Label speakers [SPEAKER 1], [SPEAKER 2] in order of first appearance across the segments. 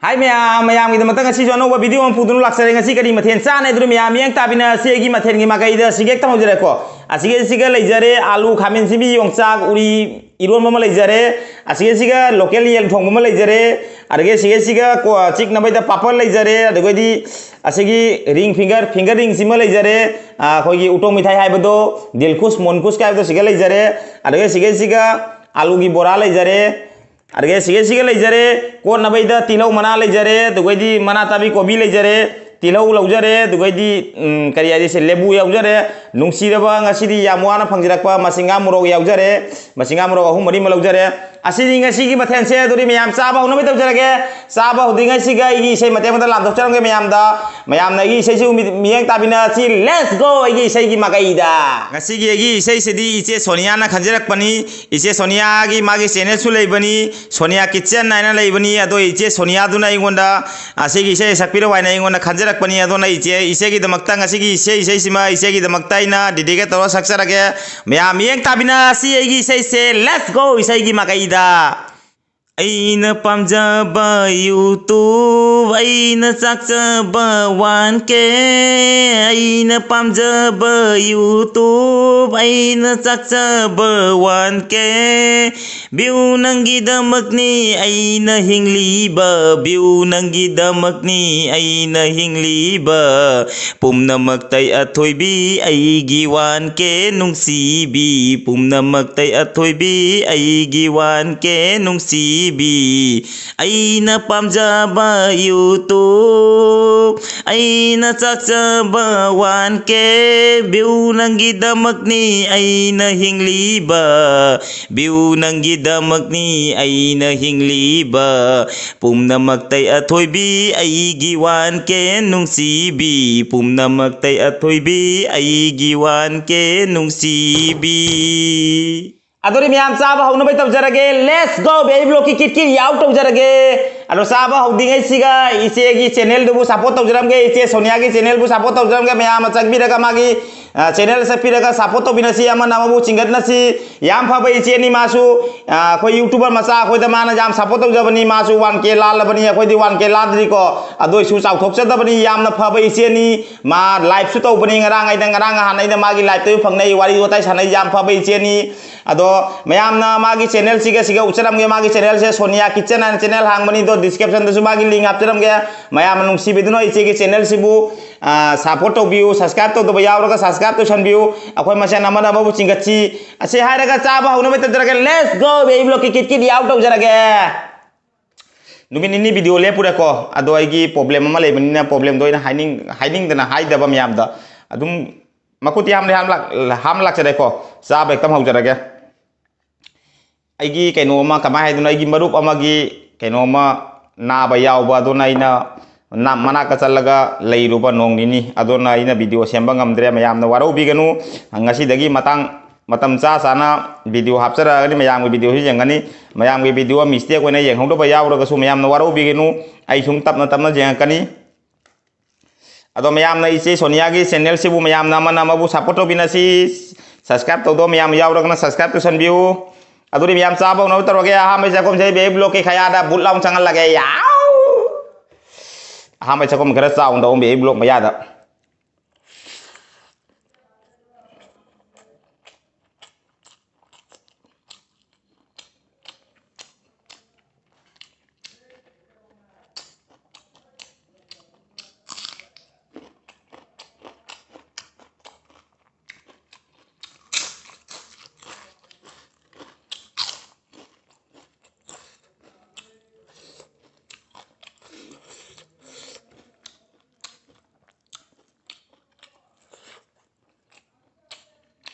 [SPEAKER 1] Hai maya kita matang ngasih jono wa video ang pudun laksare ngasih kadi mathen sa na dru maya yang tabina segi mathen gi makai da sigek tam jare ko asige siga leijare alu khamin sibi yongchak uri iron mama leijare asige siga local yel thong mama leijare arge siga ko chik na bai da papal leijare adego di asigi ring finger ring sima leijare khoi gi uto mithai hai bodo dilkhus monkhus kai do siga leijare adege siga alu gi bora leijare अरे सिगे लेजरे को नबैदा तिलौ मना लेजरे दुगैदी मना ताबी कोबी लेजरे तिलौ लौजरे दुगैदी करी आइसे लेबु यावजरे नुंसिरबा ngasiदी यामुआना फंजिरकपा मसिंगा मुरोग यावजरे मसिंगा मुरोग अहुम मरी मलौजरे असिदी ngasiगी मथेनसे दुरी मयाम चाबा हुन बै तौजरगे चाबा हुदिङै सिगा इगी इसे मते मते लामदोचरंगे मयामदा मयामना इगी इसे मियें ताबिना सि लेट्स गो इगी इसे गी मगाइदा ngasiगी इगी इसे सेदी इचे सोनिया ना खंजिरकपनी इचे सोनिया गी मागी चैनल सु लेबनी सोनिया किचन नाइना लेबनी अदो इचे सोनिया दुना इगोंदा असिगी इसे सकपिरो वाइना इगोंदा खंजिरकपनी अदो ना इचे गी दमक्ता ngasiगी इसे सिमा इसे गी दमक्ता इना डिडिगे तरो सक्सरगे मयाम मियें ताबिना सि इगी इसे लेट्स गो इसे गी मगाइदा अइना पामजाबा यूट्यूब अइना चाकजाबा वानके अइना पामजाबा यूट्यूब अइना चाकजाबा वानके बिउ नंगिदमकनी अइना हिंगलीबा बिउ नंगिदमकनी अइना हिंगलीबा पुमनमक्तै अथोइबी अइगी वानके नुंसीबी पुमनमक्तै अथोइबी अइगी वानके नुंसीबी अइना पामजाबा यूट्यूब अइना चाकजाबा वानके बिउ नंगिदमकनी अइना हिंगलीबा बिउ नंगिदमकनी अइना हिंगलीबा पुमनमक्तै अथोइबी अइगी वानके नुंसीबी पुमनमक्तै अथोइबी अइगी वानके नुंसीबी अदोरी म्याम चाबा हौन बै तौजरगे लेट्स गो बेबी ब्लॉग की किटकिर याव तौजरगे अदो चाबा हौदिङै सिगा इचेगी चैनल दुबु सपोर्ट तौजरमगे इचे सोनिया की चैनल बु सपोर्ट तौजरमगे म्याम चकबिरगा मागी चैनल से फिरगा सपोर्ट तौबिनसी अमा नामबु चिंगतनसी याम फबा इचेनी मासु खोय यूट्यूबर मचा खोयदा माना जाम सपोर्ट तौजबनी मासु 1k लालबनी खोयदी 1k लाद्री को अदोय सु चाउथोकसदबनी यामना फबा इचेनी मा लाइव सु तौबनी ngaraङ हानैदा मागी लाइव तौ फंगनै वारी वताय सानै याम फबा इचेनी अदो मयामना मागी चैनल सिगा उचरमगे मागी चैनल से सोनिया किचन एंड चैनल हांगबनी दो डिस्क्रिप्शन दसु मागी लिंक हापचरमगे मयाम नुंसिबिदुनो इचेगी चैनल सिबु सपोर्ट तौबियु सब्सक्राइब तौदबा यावरगा सब्सक्राइब तौसनबियु अखोय मसेन अमन अमबु चिंगछि असे हायरगा चाबा हौनबै तजरगे लेट्स गो बेबी ब्लॉग की किटकिट याव तौजरगे नुमिनिनि वीडियो लेपुरेको अदो आइगी प्रॉब्लम अमा लेबनिना प्रॉब्लम दोइना हाइनिंगदना हाइदबा मयामदा अदुम मकुति हाम लाक्चरेको चाबा एकदम हौजरगे आइगी कैनोमा कमाय हाइदुना आइगी मरुप अमागी कैनोमा नाबा यावबा अदोना इना ना मनाका चलगा लैरुबा नोंगनिनी अदोना इना वीडियो सेंबा ngamdre मयामना वारौबिगनु ngasiदगी matang matam cha sana video hapchara mayam video hi jengani mayam video mistake oina yenghongdoba yawraga su mayamna warobigenu ai sung tapna jengakani ado mayamna iche sonia gi channel sibu mayamna manamabu support tobinasi subscribe tawdo mayam yawragna subscribe to sanbiu aduri mayam chaba no taroge ha mai jakom sei be blog ke khayada butlaung changal lage yaw ha mai jakom gara chaung do be blog mayada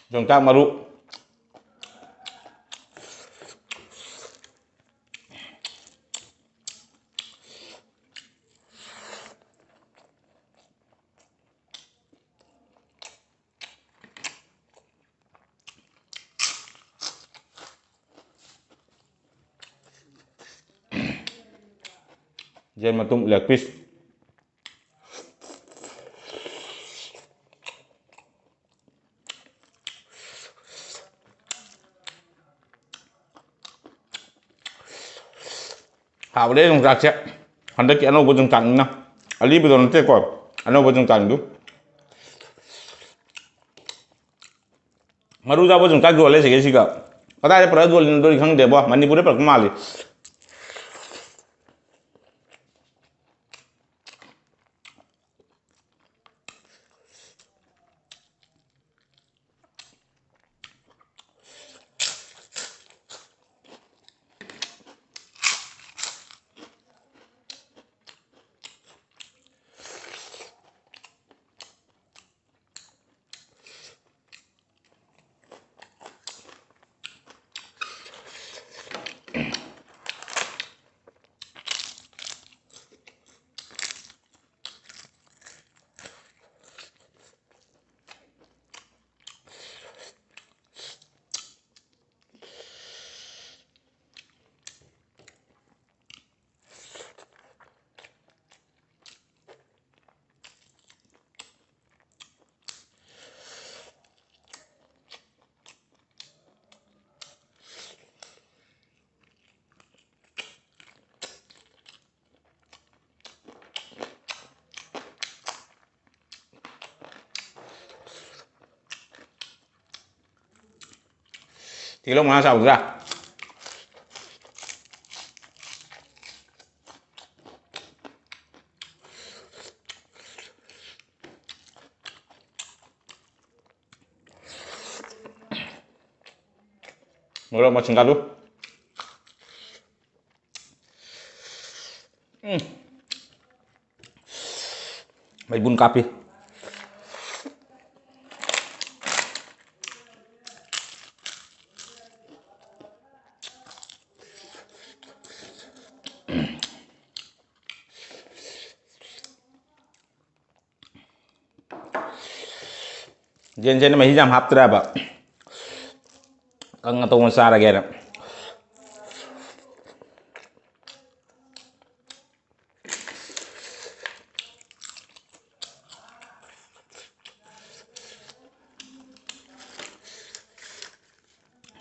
[SPEAKER 1] Jongkak maru jen matum lepis hảo đấy đồng giặc chứ ꯍꯟꯗꯛꯀꯤ ꯑꯅꯧꯕ ꯌꯣꯡꯆꯥꯛꯅꯤꯅ ꯑꯔꯤꯕꯗꯣ ꯅꯠꯇꯦꯀꯣ ꯑꯅꯧꯕ ꯌꯣꯡꯆꯥꯛꯗꯨ ꯃꯔꯨ ꯆꯥꯕ ꯌꯣꯡꯆꯥꯛ ꯌꯣꯜꯂꯦ ꯁꯤꯒ ꯀꯗꯥꯏꯗ ꯄꯨꯔꯛꯑ ꯌꯣꯜꯂꯤꯅꯣꯗꯤ ꯈꯪꯗꯦꯕꯣ ꯃꯅꯤꯄꯨꯔꯗ ꯄꯨꯔꯛꯄ ꯃꯥꯜꯂꯤ Tilo mana saudara? Mula macam kadu. May bun kape. Jen mahi jam haptra ba. Kang atau masara gera.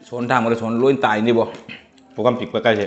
[SPEAKER 1] Son thang mà son luôn tài đi bộ. Program pick cái gì.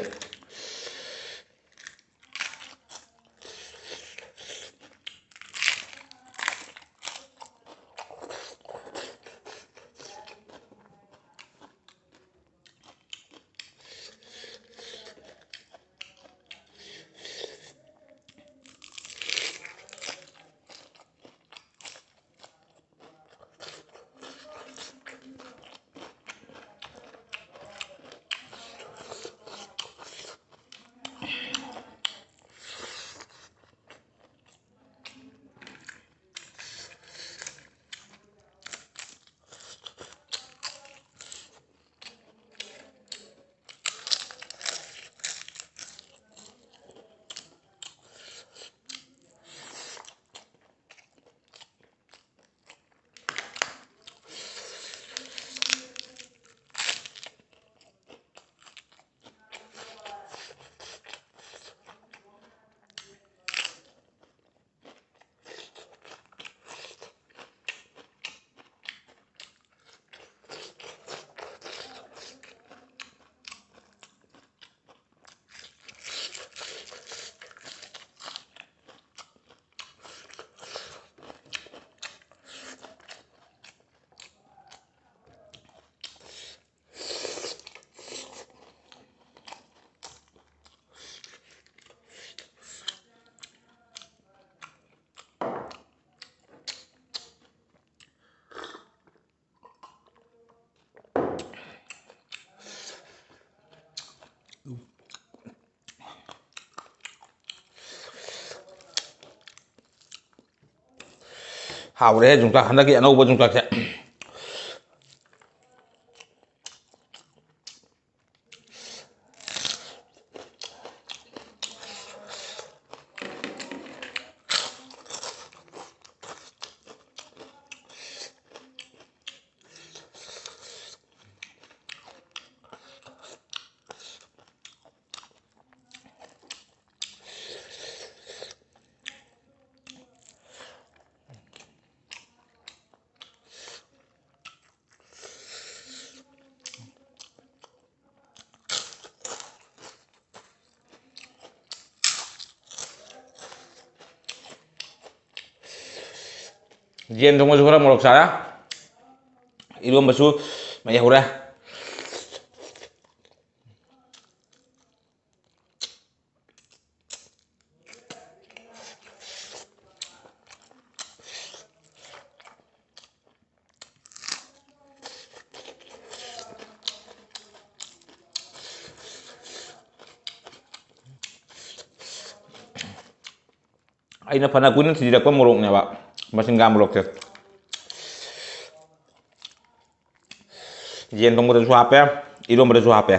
[SPEAKER 1] Hào đấy chúng ta hắn cái anâu chúng ta sẽ ꯌꯦꯟ ꯊꯣꯡꯕꯁꯨ ꯈꯔ ꯃꯣꯔꯣꯛ ꯁꯥꯔꯦ ꯏꯔꯣꯝꯕꯁꯨ ꯃꯩ ꯍꯧꯔꯦ ꯑꯩꯅ ꯐꯅ ꯀꯨꯏꯅ ꯊꯤꯖꯤꯜꯂꯛꯄ ꯃꯣꯔꯣꯛꯅꯦꯕ ꯃꯁꯤꯡꯒꯥ ꯃꯣꯔꯣꯛꯁꯦ ꯌꯦꯟ ꯊꯣꯡꯕꯗꯁꯨ ꯍꯥꯞꯄꯦ ꯏꯔꯣꯝꯕꯗꯁꯨ ꯍꯥꯞꯄꯦ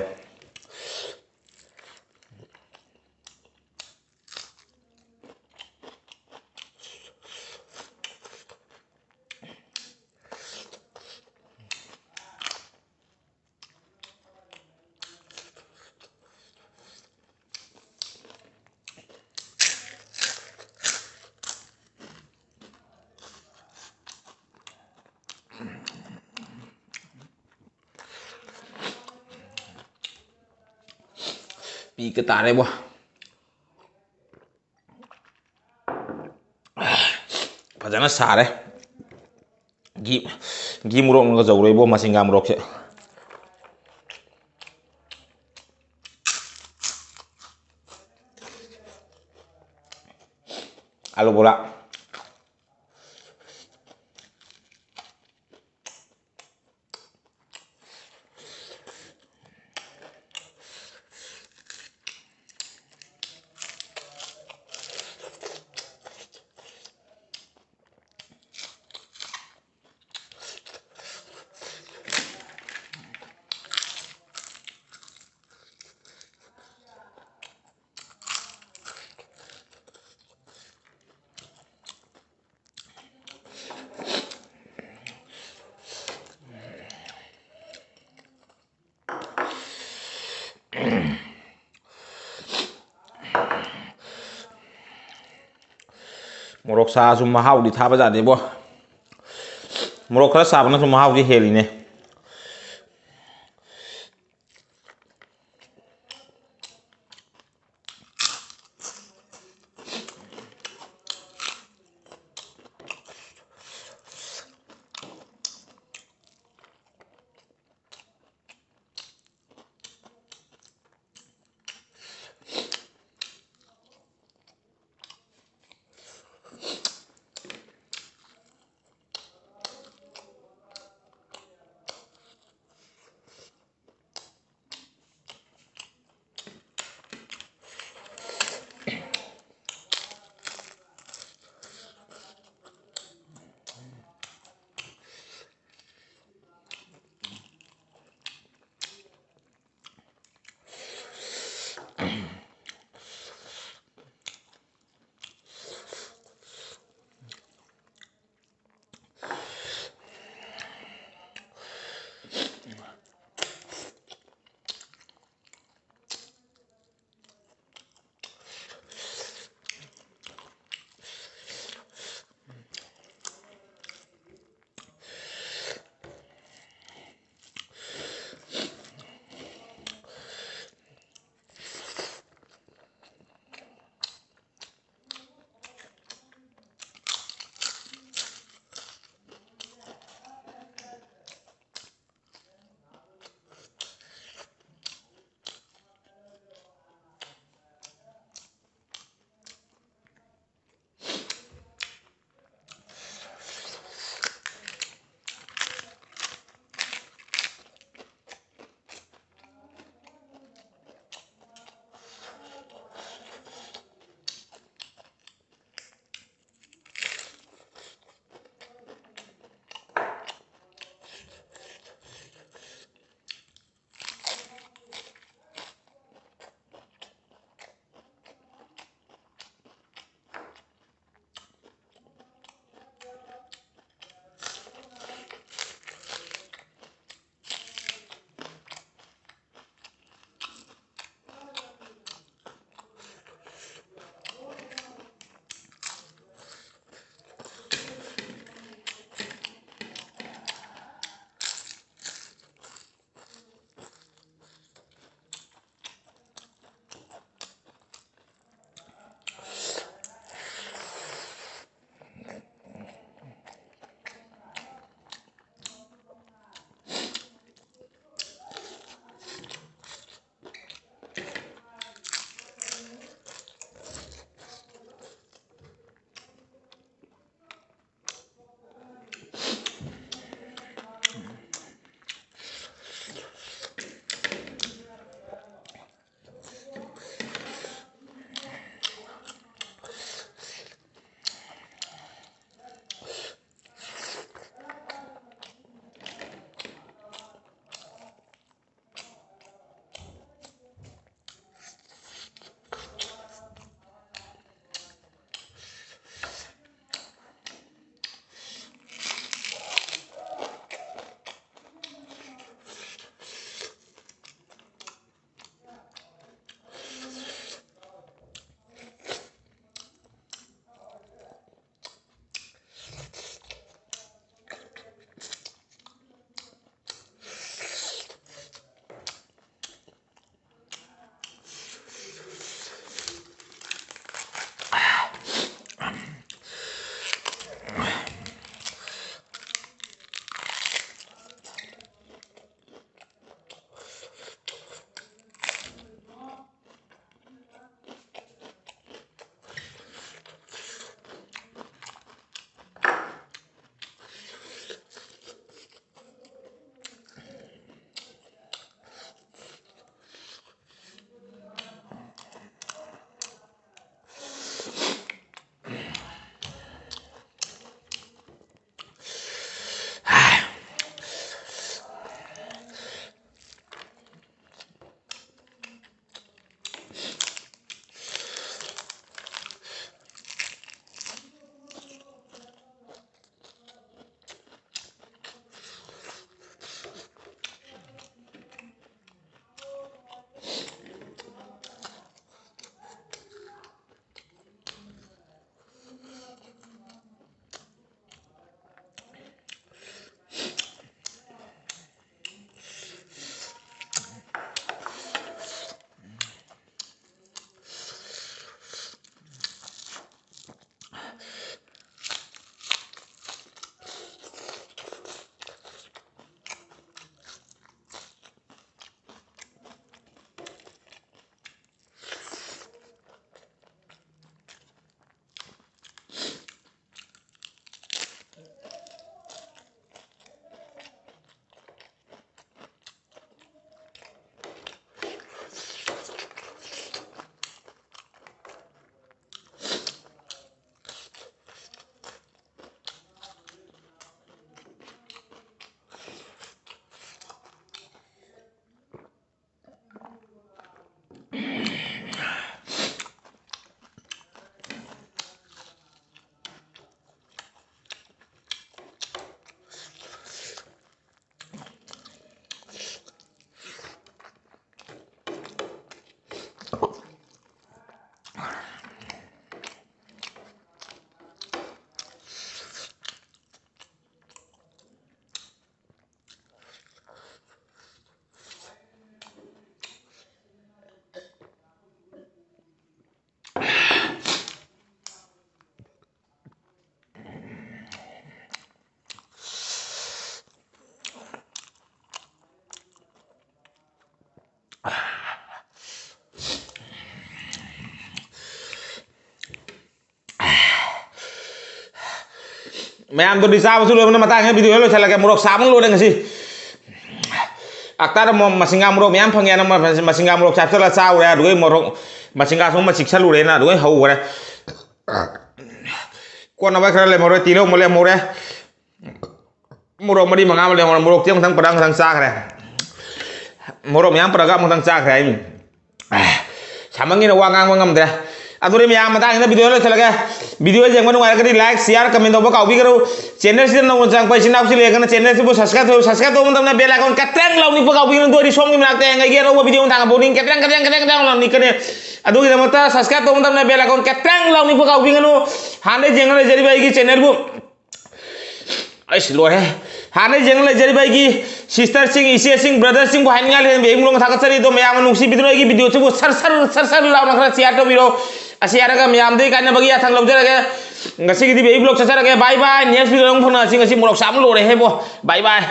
[SPEAKER 1] ꯄꯤꯀ ꯇꯥꯔꯦꯕꯣ ꯐꯖꯅ ꯁꯥꯔꯦ ꯘꯤ ꯃꯣꯔꯣꯛꯅꯒ ꯖꯧꯔꯛꯏꯕꯣ ꯃꯁꯤꯡꯒꯥ ꯃꯣꯔꯣꯛꯁꯦ आलू बोला मोरक सासु महाउदी थाबा जादेबो मोरक खरा साबनासु महाउदी हेलिने मैम तो चाबू लोन मतंग वीडियो लोलगे मोरक साब लोरे अक्तार मसिंगा मोरक मैम फंगे मसिंगा मोरक चापचल चाउरे मोरक मसिंगा सूम चिक्सलूरेना हौरे कोनब खर लेमोरे तीलो मोले मोरे मोरक मरी मंगा मोरक तीन खतंग पड़ंग खतंग चाखरे मोरक मैम पड़गा खतंग चाखरे सामंगी वांग गमद्रे अदुरे मैम मतंग वीडियो लोलगे वीडियो जेंग नुंगाइरगदि लाइक शेयर कमेंट तौब काउबिगरो चैनल से नौ चांग पैसिना लेगन चैनल से सब्सक्राइब तौब मतमना बेल आइकन कतरंग लाउनी काउबिगनो दोरि सोमनि मनाक्ते एंगाइगे अनौबा वीडियो थांगा बोर्डिंग कतरंग लाउनी कने अदुगी दमता सब्सक्राइब तौब मतमना बेल आइकन कतरंग लाउनी काउबिगनो हाने जेंग लेजरिबा आइगी चैनल बु लोरे हाने जेंग लेजरिबा आइगी सिस्टर सिंह इसे सिंह ब्रदर सिंह हाइनिंगा लेन बेंगलों थागतरी दो मैम नुंसी बिदनो आइगी वीडियो से सर लाउना खरा शेयर तौबिरो असी यारगा मैम दे काने बगी आथांग लौजरगे ngasi gidi be blog chachara ge bye bye next video long phone asi ngasi morok sam lo re hebo bye bye